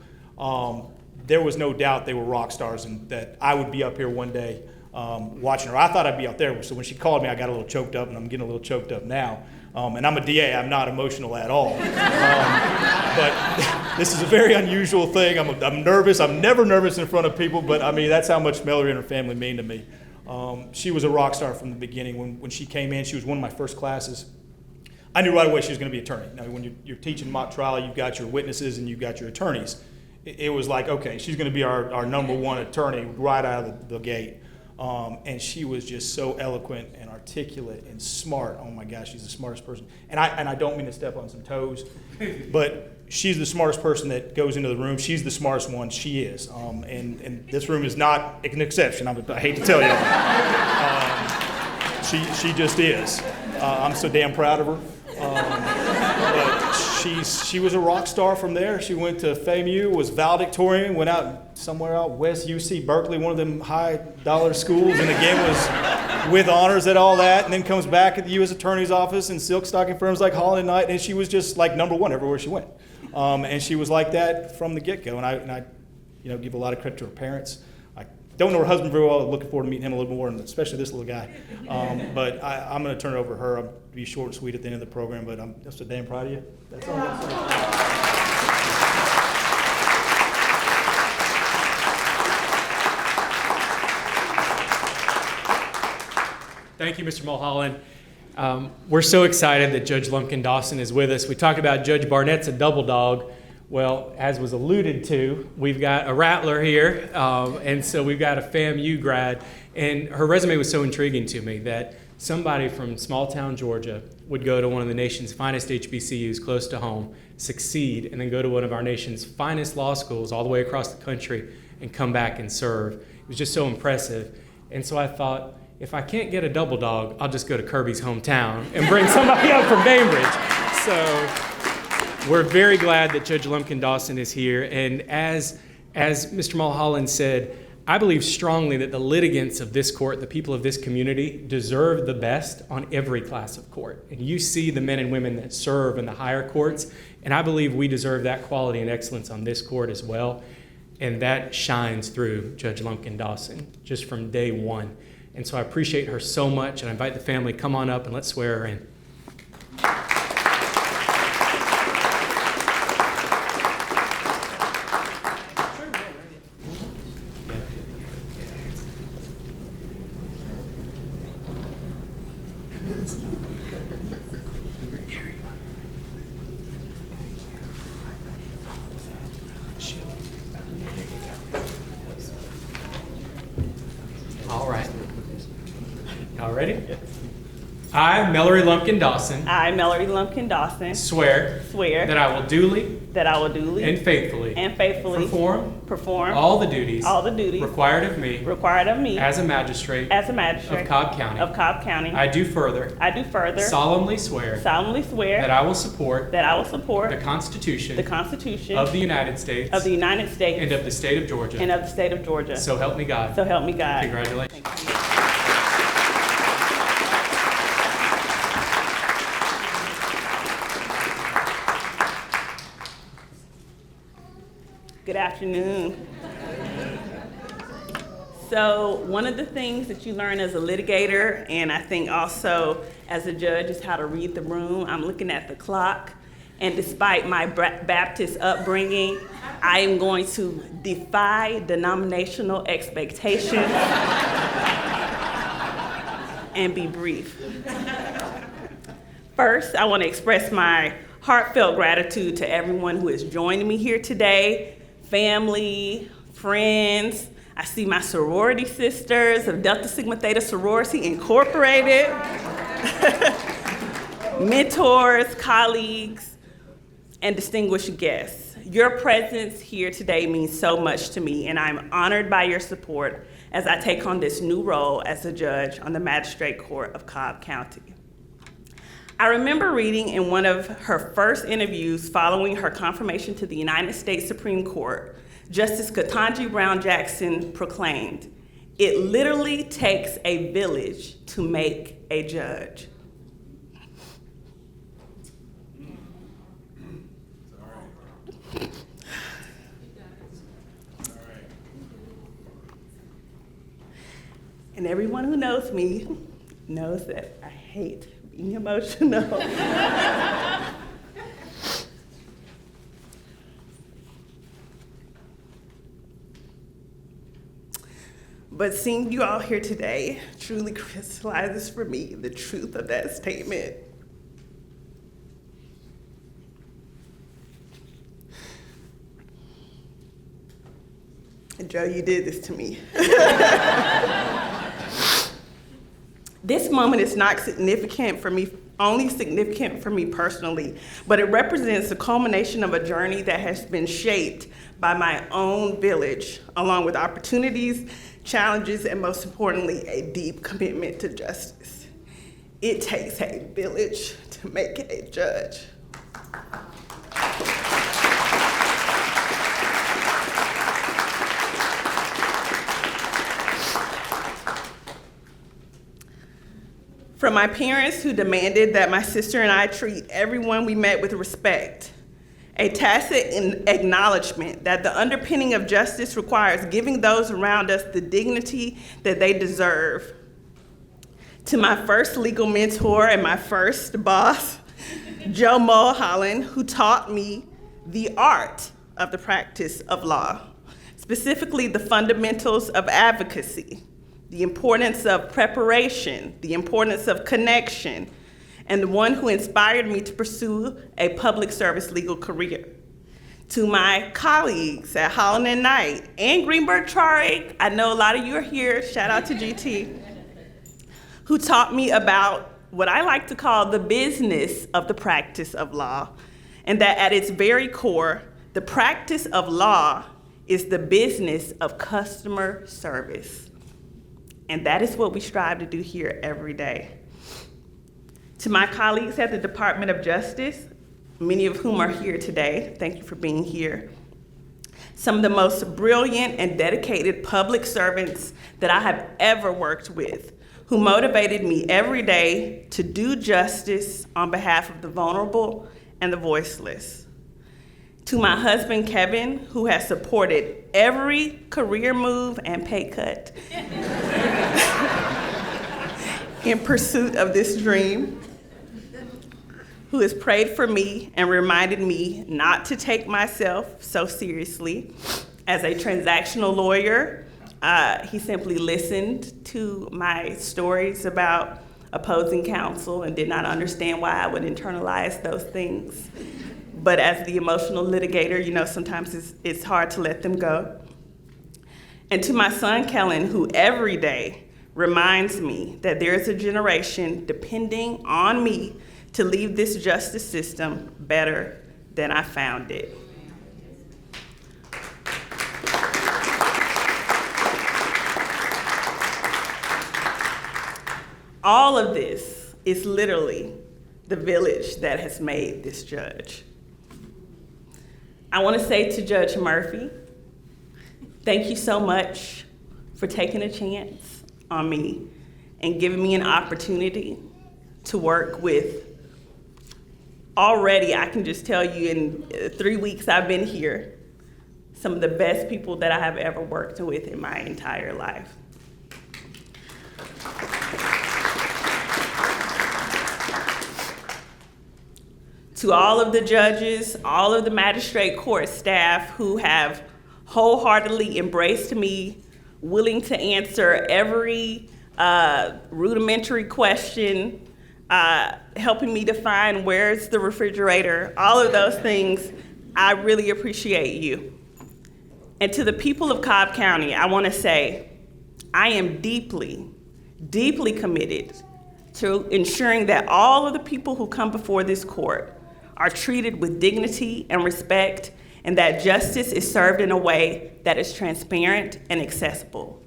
There was no doubt they were rock stars and that I would be up here one day watching her. I thought I'd be out there, so when she called me, I got a little choked up, and I'm getting a little choked up now. And I'm a DA, I'm not emotional at all. But this is a very unusual thing. I'm nervous. I'm never nervous in front of people, but I mean, that's how much Mellori and her family mean to me. She was a rock star from the beginning. When she came in, she was one of my first classes. I knew right away she was going to be an attorney. Now, when you're teaching mock trial, you've got your witnesses and you've got your attorneys. It was like, okay, she's going to be our #1 attorney right out of the gate. And she was just so eloquent and articulate and smart. Oh my gosh, she's the smartest person. And I don't mean to step on some toes, but she's the smartest person that goes into the room. She's the smartest one. She is. And this room is not an exception. I hate to tell you. She just is. I'm so damn proud of her. But she was a rock star from there. She went to FAMU, was valedictorian, went out somewhere out west, UC Berkeley, one of them high dollar schools, and again was with honors at all that, and then comes back at the U.S. Attorney's Office and silk stocking firms like Holland & Knight, and she was just like #1 everywhere she went. And she was like that from the get-go, and I give a lot of credit to her parents. I don't know her husband very well. I'm looking forward to meeting him a little more, and especially this little guy. But I'm going to turn it over to her. I'll be short and sweet at the end of the program, but I'm just so damn proud of you. That's all I got to say. Thank you, Mr. Mulholland. We're so excited that Judge Lumpkin-Dawson is with us. We talked about Judge Barnett's a double dog. Well, as was alluded to, we've got a rattler here, and so we've got a FAMU grad. And her resume was so intriguing to me that somebody from small town Georgia would go to one of the nation's finest HBCUs close to home, succeed, and then go to one of our nation's finest law schools all the way across the country and come back and serve. It was just so impressive. And so I thought, if I can't get a double dog, I'll just go to Kirby's hometown and bring somebody up from Bainbridge. So we're very glad that Judge Lumpkin-Dawson is here. And as Mr. Mulholland said, I believe strongly that the litigants of this court, the people of this community, deserve the best on every class of court. And you see the men and women that serve in the higher courts, and I believe we deserve that quality and excellence on this court as well. And that shines through Judge Lumpkin-Dawson just from day one. And so I appreciate her so much, and I invite the family, come on up and let's swear her in. All right. Y'all ready? I, Mellori Lumpkin-Dawson, I, Mellori Lumpkin-Dawson, swear that I will duly and faithfully perform all the duties required of me as a magistrate of Cobb County. I do further solemnly swear that I will support the Constitution of the United States and of the state of Georgia. So help me God. Congratulations. Good afternoon. So one of the things that you learn as a litigator, and I think also as a judge, is how to read the room. I'm looking at the clock, and despite my Baptist upbringing, I am going to defy denominational expectations and be brief. First, I want to express my heartfelt gratitude to everyone who is joining me here today, family, friends. I see my sorority sisters of Delta Sigma Theta Sorority Incorporated, mentors, colleagues, and distinguished guests. Your presence here today means so much to me, and I'm honored by your support as I take on this new role as a judge on the Magistrate Court of Cobb County. I remember reading in one of her first interviews following her confirmation to the United States Supreme Court, Justice Ketanji Brown Jackson proclaimed, "It literally takes a village to make a judge." And everyone who knows me knows that I hate being emotional. But seeing you all here today truly crystallizes for me the truth of that statement. And Joe, you did this to me. This moment is not significant for me, only significant for me personally, but it represents the culmination of a journey that has been shaped by my own village, along with opportunities, challenges, and most importantly, a deep commitment to justice. It takes a village to make a judge. From my parents who demanded that my sister and I treat everyone we met with respect, a tacit acknowledgement that the underpinning of justice requires giving those around us the dignity that they deserve. To my first legal mentor and my first boss, Joe Mulholland, who taught me the art of the practice of law, specifically the fundamentals of advocacy, the importance of preparation, the importance of connection, and the one who inspired me to pursue a public service legal career. To my colleagues at Holland and Knight and Greenberg Traurig, I know a lot of you are here, shout out to GT, who taught me about what I like to call the business of the practice of law, and that at its very core, the practice of law is the business of customer service. And that is what we strive to do here every day. To my colleagues at the Department of Justice, many of whom are here today, thank you for being here. Some of the most brilliant and dedicated public servants that I have ever worked with, who motivated me every day to do justice on behalf of the vulnerable and the voiceless. To my husband, Kevin, who has supported every career move and pay cut in pursuit of this dream, who has prayed for me and reminded me not to take myself so seriously as a transactional lawyer. He simply listened to my stories about opposing counsel and did not understand why I would internalize those things. But as the emotional litigator, you know, sometimes it's hard to let them go. And to my son, Kellen, who every day reminds me that there is a generation depending on me to leave this justice system better than I found it. All of this is literally the village that has made this judge. I want to say to Judge Murphy, thank you so much for taking a chance on me and giving me an opportunity to work with, already I can just tell you in 3 weeks I've been here, some of the best people that I have ever worked with in my entire life. to all of the judges, all of the magistrate court staff who have wholeheartedly embraced me, willing to answer every rudimentary question, helping me define where's the refrigerator, all of those things, I really appreciate you. And to the people of Cobb County, I want to say, I am deeply, deeply committed to ensuring that all of the people who come before this court are treated with dignity and respect, and that justice is served in a way that is transparent and accessible.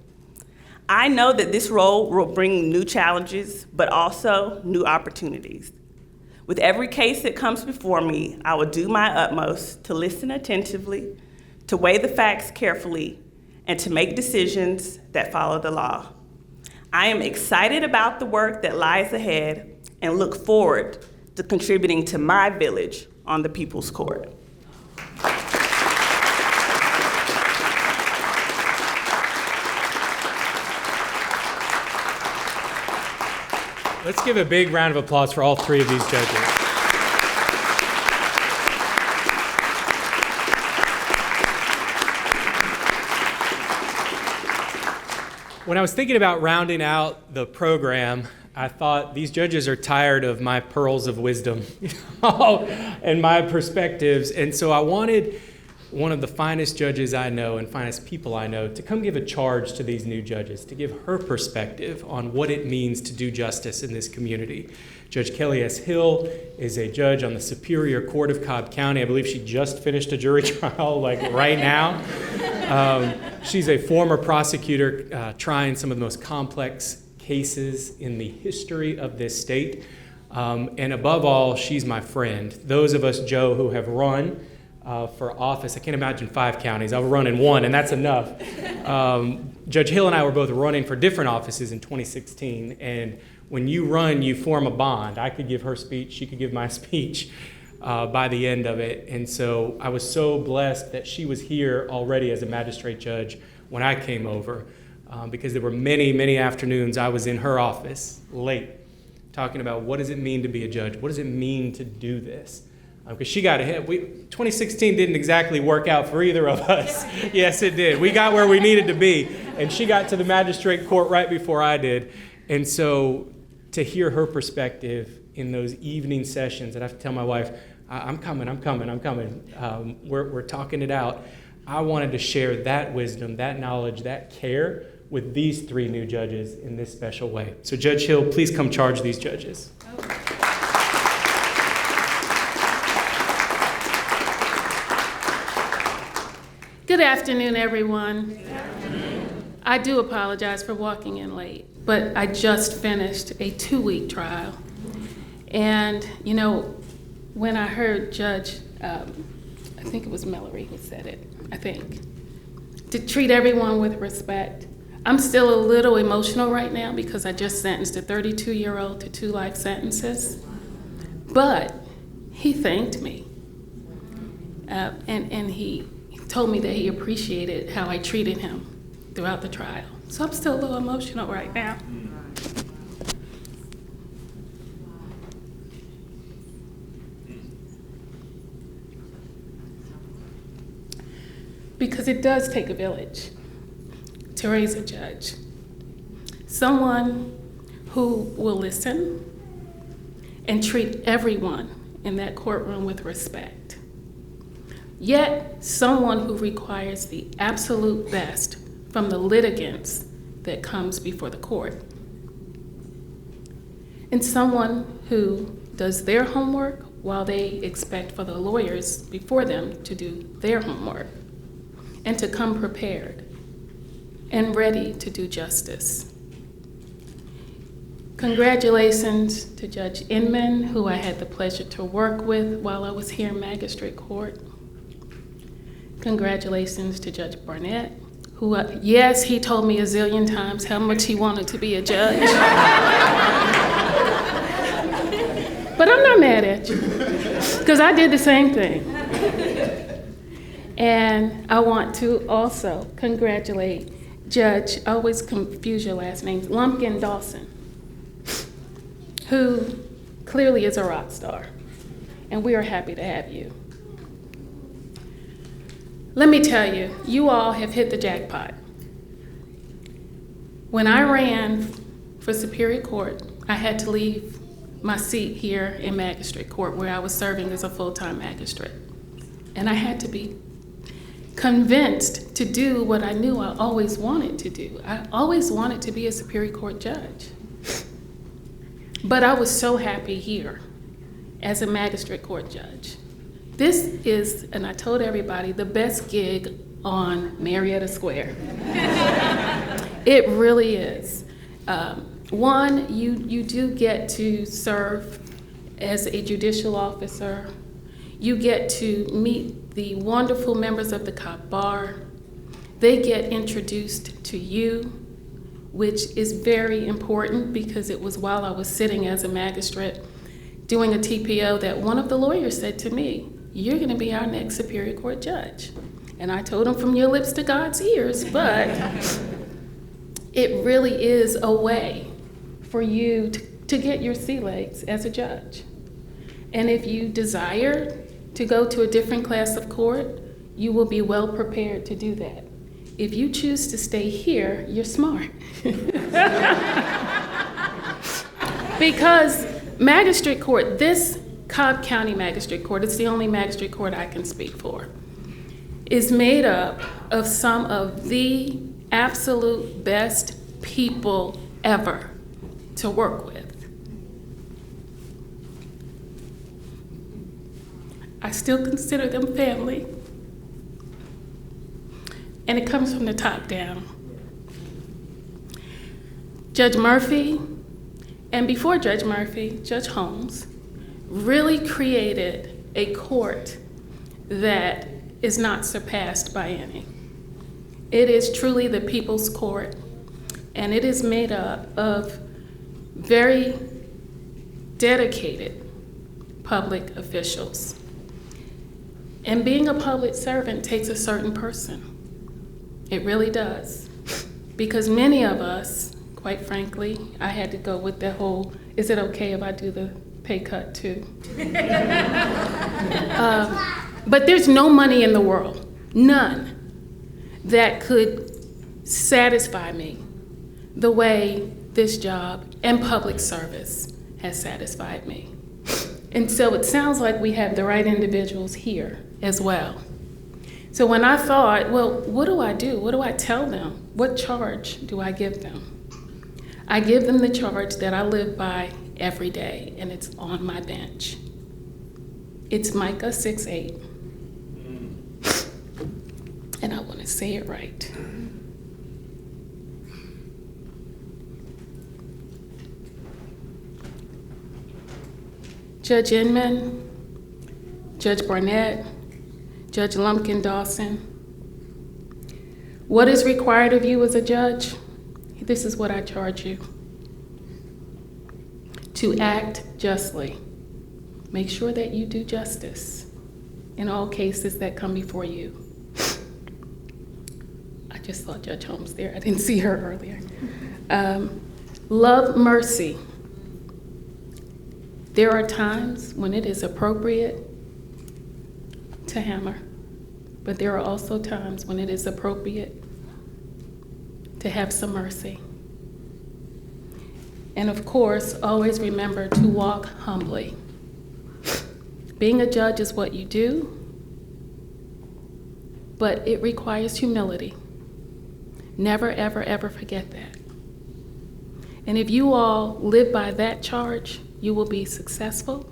I know that this role will bring new challenges, but also new opportunities. With every case that comes before me, I will do my utmost to listen attentively, to weigh the facts carefully, and to make decisions that follow the law. I am excited about the work that lies ahead and look forward to contributing to my village on the People's Court. Let's give a big round of applause for all three of these judges. When I was thinking about rounding out the program, I thought these judges are tired of my pearls of wisdom and my perspectives. And so I wanted one of the finest judges I know and finest people I know to come give a charge to these new judges, to give her perspective on what it means to do justice in this community. Judge Kelly S. Hill is a judge on the Superior Court of Cobb County. I believe she just finished a jury trial like right now. She's a former prosecutor trying some of the most complex cases in the history of this state. And above all, she's my friend. Those of us, Joe, who have run for office, I can't imagine 5 counties. I'll run in 1, and that's enough. Judge Hill and I were both running for different offices in 2016, and when you run, you form a bond. I could give her speech, she could give my speech by the end of it. And so I was so blessed that she was here already as a magistrate judge when I came over, because there were many, many afternoons I was in her office late talking about what does it mean to be a judge? What does it mean to do this? Because she got ahead. 2016 didn't exactly work out for either of us. Yes, it did. We got where we needed to be, and she got to the magistrate court right before I did. And so to hear her perspective in those evening sessions, and I have to tell my wife, I'm coming. We're talking it out. I wanted to share that wisdom, that knowledge, that care with these 3 new judges in this special way. So Judge Hill, please come charge these judges. Good afternoon, everyone. Good afternoon. I do apologize for walking in late, but I just finished a 2-week trial. And, you know, when I heard Judge, I think it was Mellori who said it, I think, to treat everyone with respect. I'm still a little emotional right now because I just sentenced a 32-year-old to 2 life sentences. But he thanked me. And he told me that he appreciated how I treated him throughout the trial. So I'm still a little emotional right now. Because it does take a village to raise a judge. Someone who will listen and treat everyone in that courtroom with respect. Yet someone who requires the absolute best from the litigants that comes before the court. And someone who does their homework while they expect for the lawyers before them to do their homework, and to come prepared and ready to do justice. Congratulations to Judge Inmon, who I had the pleasure to work with while I was here in Magistrate Court. Congratulations to Judge Barnett, who, yes, he told me a zillion times how much he wanted to be a judge. But I'm not mad at you, because I did the same thing. And I want to also congratulate Judge, I always confuse your last name, Lumpkin-Dawson, who clearly is a rock star. and we are happy to have you. Let me tell you, you all have hit the jackpot. When I ran for Superior Court, I had to leave my seat here in Magistrate Court where I was serving as a full-time magistrate. And I had to be convinced to do what I knew I always wanted to do. I always wanted to be a Superior Court judge. But I was so happy here as a Magistrate Court judge. This is, and I told everybody, the best gig on Marietta Square. It really is. One, you do get to serve as a judicial officer. You get to meet the wonderful members of the Cobb Bar. They get introduced to you, which is very important because it was while I was sitting as a magistrate doing a TPO that one of the lawyers said to me, "You're going to be our next Superior Court judge." And I told him, from your lips to God's ears, but it really is a way for you to get your sea legs as a judge. And if you desire to go to a different class of court, you will be well prepared to do that. If you choose to stay here, you're smart. Because Magistrate Court, this Cobb County Magistrate Court, it's the only magistrate court I can speak for, is made up of some of the absolute best people ever to work with. I still consider them family. And it comes from the top down. Judge Murphy, and before Judge Murphy, Judge Holmes, really created a court that is not surpassed by any. It is truly the people's court, and it is made up of very dedicated public officials. And being a public servant takes a certain person. It really does. Because many of us, quite frankly, I had to go with the whole, is it okay if I do the pay cut too? But there's no money in the world, none, that could satisfy me the way this job and public service has satisfied me. And so it sounds like we have the right individuals here as well. So when I thought, well, what do I do? What do I tell them? What charge do I give them? I give them the charge that I live by every day, and it's on my bench. It's Micah 6:8. And I want to say it right. Judge Inmon, Judge Barnett, Judge Lumpkin-Dawson, what is required of you as a judge? This is what I charge you. To act justly. Make sure that you do justice in all cases that come before you. I just saw Judge Holmes there. I didn't see her earlier. Love mercy. There are times when it is appropriate to hammer, but there are also times when it is appropriate to have some mercy. And of course, always remember to walk humbly. Being a judge is what you do, but it requires humility. Never, ever, ever forget that. And if you all live by that charge, you will be successful,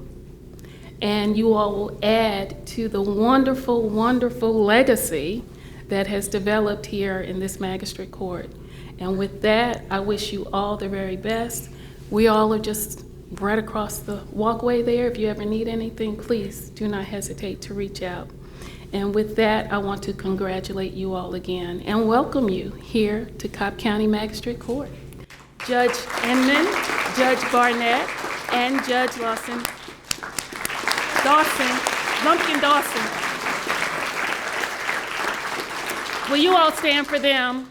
and you all will add to the wonderful, wonderful legacy that has developed here in this magistrate court. And with that, I wish you all the very best. We all are just right across the walkway there. If you ever need anything, please do not hesitate to reach out. And with that, I want to congratulate you all again and welcome you here to Cobb County Magistrate Court. Judge Inmon, Judge Barnett, and Judge Lumpkin-Dawson. Will you all stand for them?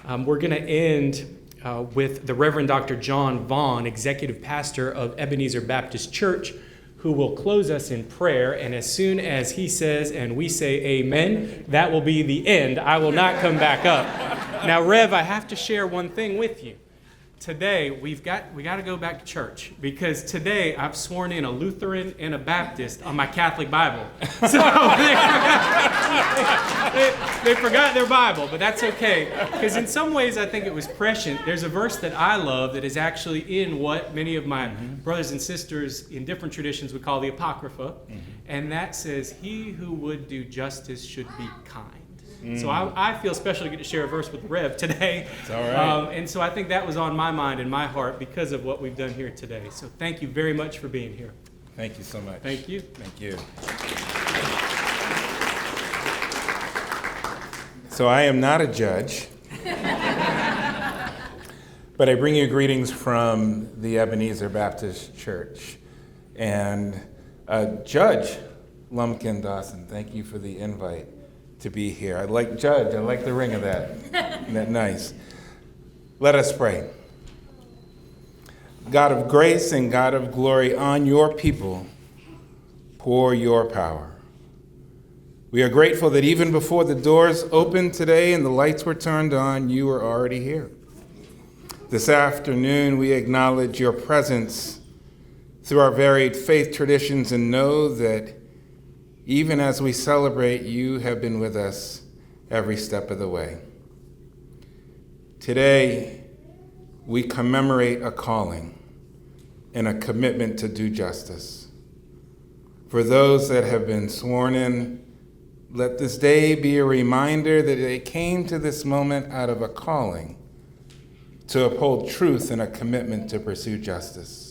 We're going to end with the Reverend Dr. John Vaughn, Executive Pastor of Ebenezer Baptist Church, who will close us in prayer. And as soon as he says and we say amen, that will be the end. I will not come back up. Now, Rev, I have to share one thing with you. Today, we got to go back to church, because today I've sworn in a Lutheran and a Baptist on my Catholic Bible. So they forgot their Bible, but that's okay, because in some ways I think it was prescient. There's a verse that I love that is actually in what many of my brothers and sisters in different traditions would call the Apocrypha, and that says, "He who would do justice should be kind." So I feel special to get to share a verse with the Rev today. It's all right. And so I think that was on my mind and my heart because of what we've done here today. So thank you very much for being here. Thank you so much. Thank you. Thank you. So I am not a judge, but I bring you greetings from the Ebenezer Baptist Church. And Judge Lumpkin-Dawson, thank you for the invite to be here. I like the ring of that. Isn't that nice? Let us pray. God of grace and God of glory, on your people, pour your power. We are grateful that even before the doors opened today and the lights were turned on, you were already here. This afternoon, we acknowledge your presence through our varied faith traditions and know that even as we celebrate, you have been with us every step of the way. Today, we commemorate a calling and a commitment to do justice. For those that have been sworn in, let this day be a reminder that they came to this moment out of a calling to uphold truth and a commitment to pursue justice.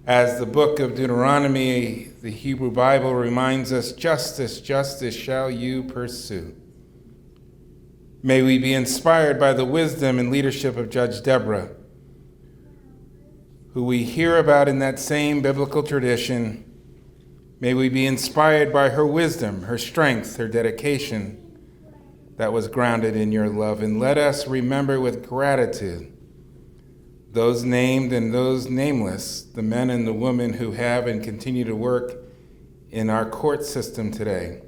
As the book of Deuteronomy, the Hebrew Bible, reminds us, justice, justice shall you pursue. May we be inspired by the wisdom and leadership of Judge Deborah, who we hear about in that same biblical tradition. May we be inspired by her wisdom, her strength, her dedication that was grounded in your love. And let us remember with gratitude those named and those nameless, the men and the women who have and continue to work in our court system today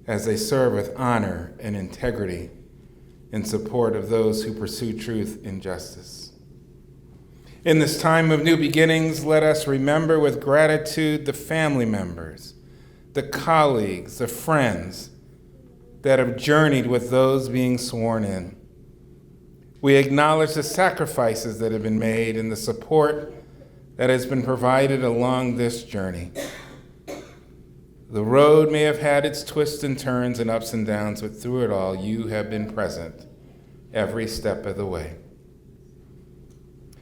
as they serve with honor and integrity in support of those who pursue truth and justice. In this time of new beginnings, let us remember with gratitude the family members, the colleagues, the friends that have journeyed with those being sworn in. We acknowledge the sacrifices that have been made and the support that has been provided along this journey. The road may have had its twists and turns and ups and downs, but through it all, you have been present every step of the way.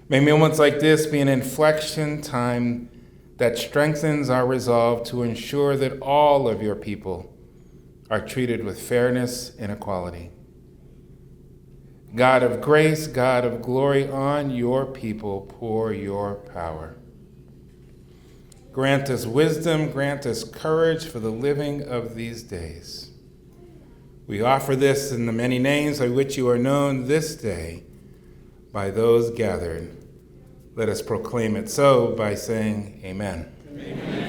May moments like this be an inflection time that strengthens our resolve to ensure that all of your people are treated with fairness and equality. God of grace, God of glory, on your people pour your power. Grant us wisdom, grant us courage for the living of these days. We offer this in the many names by which you are known this day by those gathered. Let us proclaim it so by saying amen. Amen.